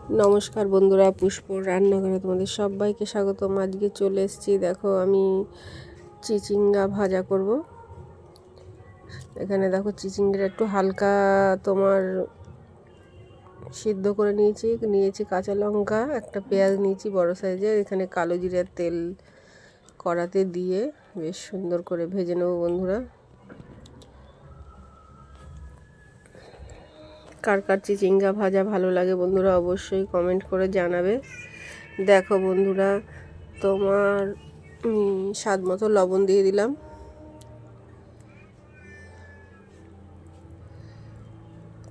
নমস্কার বন্ধুরা, পুষ্পর রান্নাঘরে তোমাদের সবাইকে স্বাগতম। আজকে চলে এসেছি, দেখো আমি চিচিঙ্গা ভাজা করব। এখানে দেখো চিচিঙ্গাটা একটু হালকা তোমার সিদ্ধ করে নিয়েছি কাঁচা লঙ্কা, একটা পেঁয়াজ নিয়েছি বড় সাইজের। এখানে কালো জিরার তেল কড়াতে দিয়ে বেশ সুন্দর করে ভেজে নেব বন্ধুরা। কার কার চিচিঙ্গা ভাজা ভালো লাগে বন্ধুরা অবশ্যই কমেন্ট করে জানাবে। দেখো বন্ধুরা, তোমার স্বাদ মতো লবণ দিয়ে দিলাম।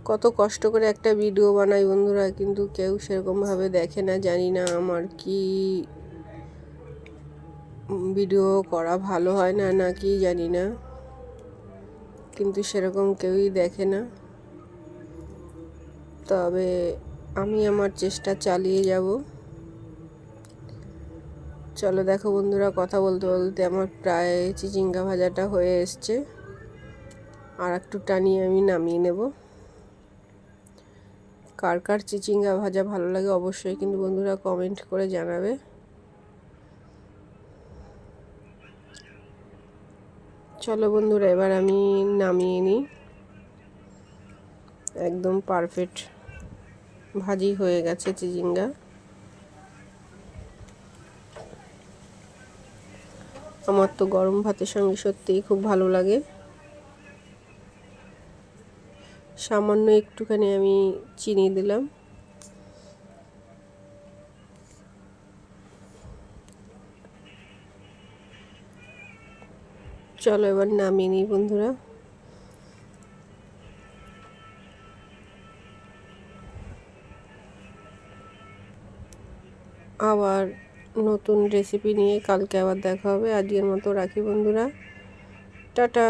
কত কষ্ট করে একটা ভিডিও বানাই বন্ধুরা, কিন্তু কেউ সেরকমভাবে দেখে না। জানি না আমার কি ভিডিও করা ভালো হয় না নাকি জানি না, কিন্তু সেরকম কেউই দেখে না। তবে আমি আমার চেষ্টা চালিয়ে যাব। চলো দেখো বন্ধুরা, কথা বলতে বলতে আমার প্রায় চিচিঙ্গা ভাজাটা হয়ে এসছে। আর একটু টানিয়ে আমি নামিয়ে নেব। কার কার চিচিঙ্গা ভাজা ভালো লাগে অবশ্যই কিন্তু বন্ধুরা কমেন্ট করে জানাবে। চলো বন্ধুরা, এবার আমি নামিয়ে নিই। একদম পারফেক্ট ভাজি হয়ে গেছে চিচিঙ্গা। আমার তো গরম ভাতের সঙ্গে সত্যিই খুব ভালো লাগে। সামান্য একটুখানি আমি চিনি দিলাম। চলো এবার নামিয়ে নিই বন্ধুরা। আবার নতুন রেসিপি নিয়ে কালকে আবার দেখা হবে। আজকের মতো রাখি বন্ধুরা, টাটা।